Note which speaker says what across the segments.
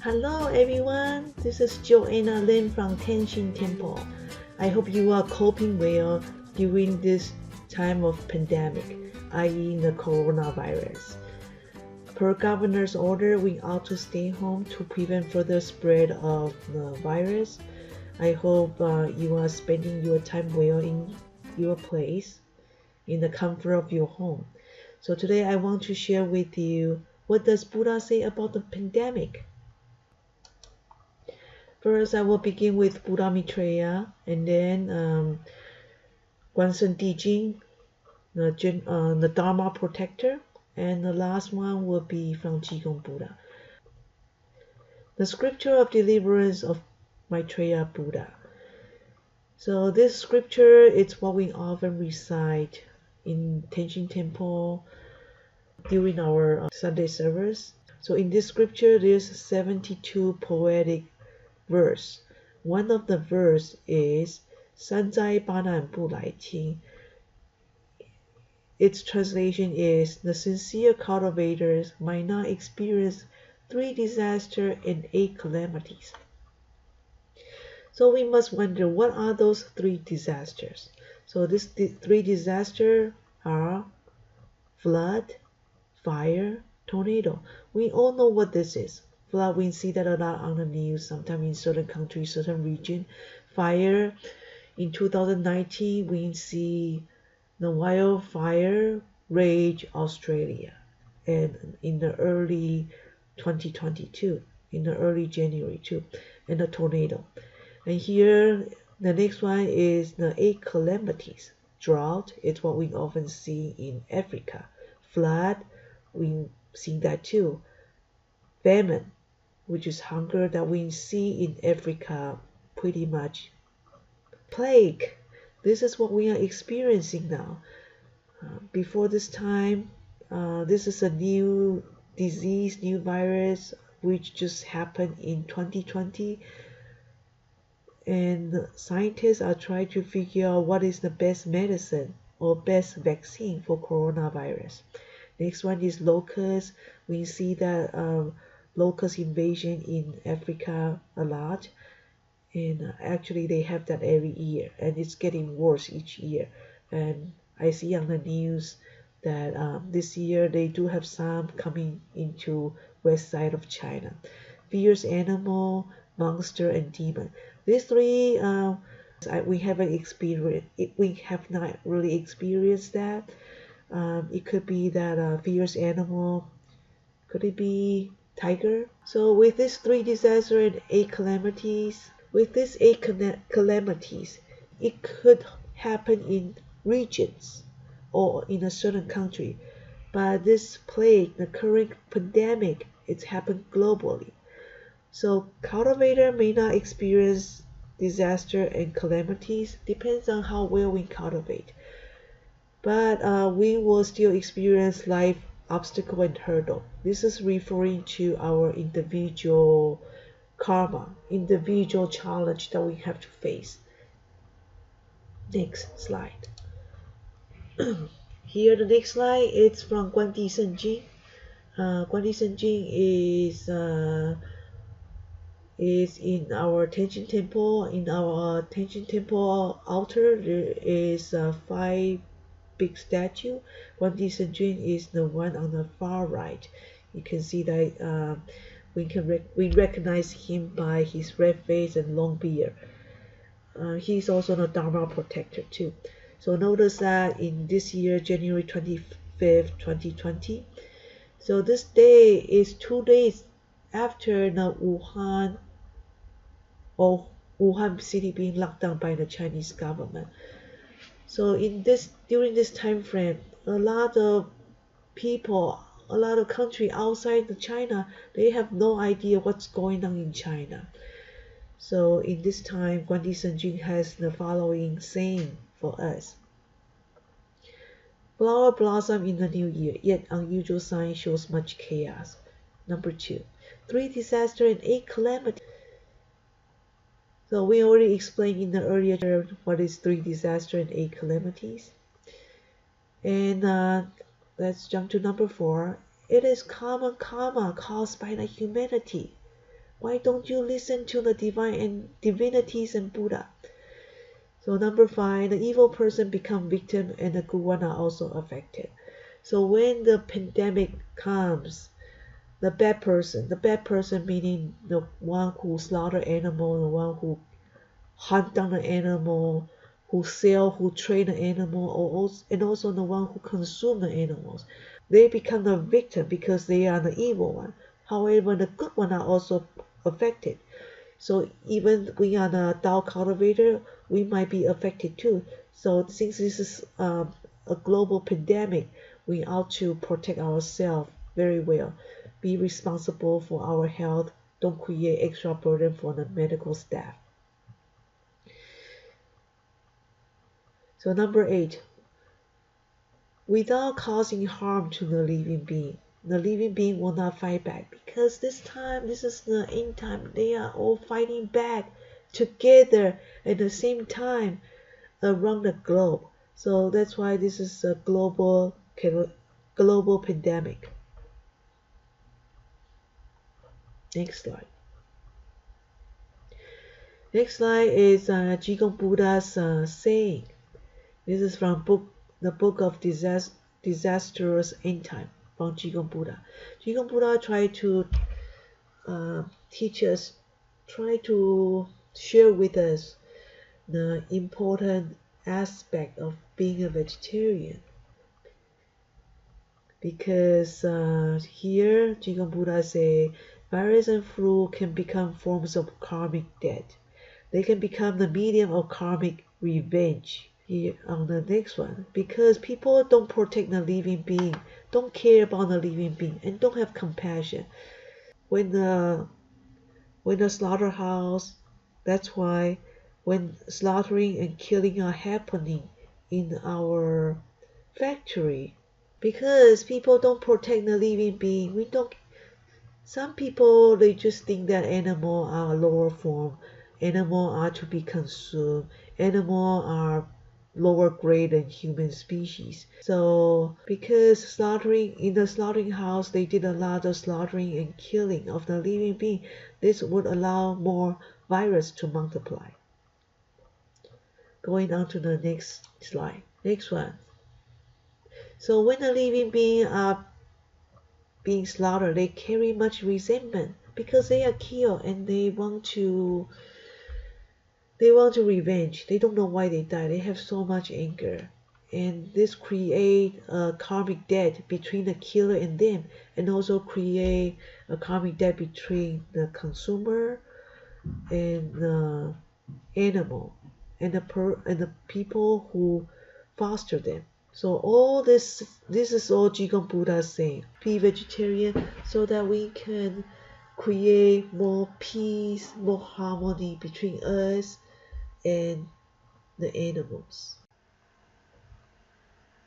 Speaker 1: Hello everyone, this is Joanna.lin from Tienshin Temple. I hope you are coping well during this time of pandemic, i.e. the coronavirus. Per governor's order, we ought to stay home to prevent further spread of the virus. I hope you are spending your time well in your place, in the comfort of your home. So today I want to share with you, what does Buddha say about the pandemic? First, I will begin with Buddha Maitreya, and then Guan Jing, the Dharma protector, and the last one will be from Jigong Buddha. The scripture of deliverance of Maitreya Buddha. So this scripture is what we often recite in Tienshin Temple during our Sunday service. So in this scripture, there's 72 poetic verse. One of the verse is 山灾八难不来听. Its translation is, the sincere cultivators might not experience 3 disasters and 8 calamities. So we must wonder, what are those 3 disasters? So these 3 disasters are flood, fire, tornado. We all know what this is. Flood, we see that a lot on the news, sometimes in certain countries, certain region. Fire, in 2019, we see the wildfire rage Australia, and in the early 2022, in the early January too, and the tornado. And here, the next one is the 8 calamities. Drought is what we often see in Africa. Flood, we see that too. Famine, which is hunger that we see in Africa pretty much. Plague, this is what we are experiencing now. Before this time, this is a new disease, new virus, which just happened in 2020. And scientists are trying to figure out what is the best medicine or best vaccine for coronavirus. Next one is locusts. We see that locust invasion in Africa a lot, and actually they have that every year, and it's getting worse each year. And I see on the news that this year they do have some coming into west side of China. Fierce animal, monster, and demon. These 3 we haven't experienced. We have not really experienced that. It could be that fierce animal. Could it be tiger? So with these 3 disasters and 8 calamities, with these 8 calamities, it could happen in regions or in a certain country. But this plague, the current pandemic, it's happened globally. So cultivator may not experience disaster and calamities, depends on how well we cultivate. But we will still experience life obstacle and hurdle. This is referring to our individual karma, individual challenge that we have to face. Next slide. Here, the next slide is from Guan-gong Sanji. Guan-gong Sanji is in our Tienshin Temple. In our Tienshin Temple altar, there is 5 big statue. Guan-gong Sanji is the one on the far right. You can see that we recognize him by his red face and long beard. He's also the Dharma protector too. So notice that in this year, January 25th, 2020. So this day is 2 days after the Wuhan city being locked down by the Chinese government. So during this time frame, a lot of people, a lot of countries outside of China, they have no idea what's going on in China. So in this time, Guan-gong Sanji has the following saying for us. Flower blossom in the new year, yet unusual sign shows much chaos. Number 2, 3 disaster and 8 calamity. So we already explained in the earlier chapter what is 3 disaster and 8 calamities. And let's jump to number 4. It is common karma caused by the humanity. Why don't you listen to the divine and divinities and Buddha? So number 5, the evil person become victim and the good one are also affected. So when the pandemic comes, the bad person meaning the one who slaughter animal, the one who hunt down the animal, who sell, who train the animal, and also the one who consume the animals. They become the victim because they are the evil one. However, the good one are also affected. So even we are the Tao cultivator, we might be affected too. So since this is a global pandemic, we ought to protect ourselves very well. Be responsible for our health. Don't create extra burden for the medical staff. So number 8, without causing harm to the living being. The living being will not fight back because this is the end time. They are all fighting back together at the same time around the globe. So that's why this is a global pandemic. Next slide. Next slide is Jigong Buddha's saying. This is from the book of disastrous end time from Jigong Buddha. Jigong Buddha tried to teach us, try to share with us the important aspect of being a vegetarian. Because here Jigong Buddha say virus and flu can become forms of karmic debt. They can become the medium of karmic revenge. Here on the next one, because people don't protect the living being, don't care about the living being, and don't have compassion. When the slaughterhouse, that's why when slaughtering and killing are happening in our factory, because people don't protect the living being. We don't. Some people, they just think that animals are lower form, animals are to be consumed, animals are lower grade than human species. So because in the slaughtering house they did a lot of slaughtering and killing of the living being, this would allow more virus to multiply. Going on to the next slide. Next one. So when the living beings are being slaughtered, they carry much resentment because they are killed and they want to revenge. They don't know why they died. They have so much anger. And this create a karmic debt between the killer and them, and also create a karmic debt between the consumer and the animal and the people who foster them. So all this is all Jigong Buddha saying. Be vegetarian so that we can create more peace, more harmony between us and the animals.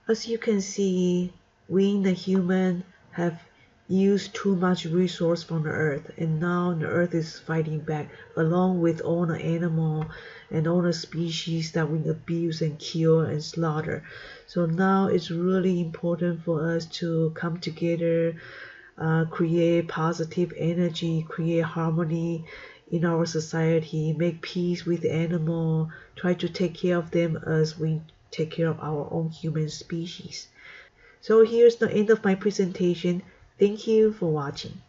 Speaker 1: As you can see, we the human have used too much resource from the earth, and now the earth is fighting back along with all the animal and all the species that we abuse and kill and slaughter. So now it's really important for us to come together, create positive energy, create harmony in our society, make peace with animals, try to take care of them as we take care of our own human species. So here's the end of my presentation. Thank you for watching.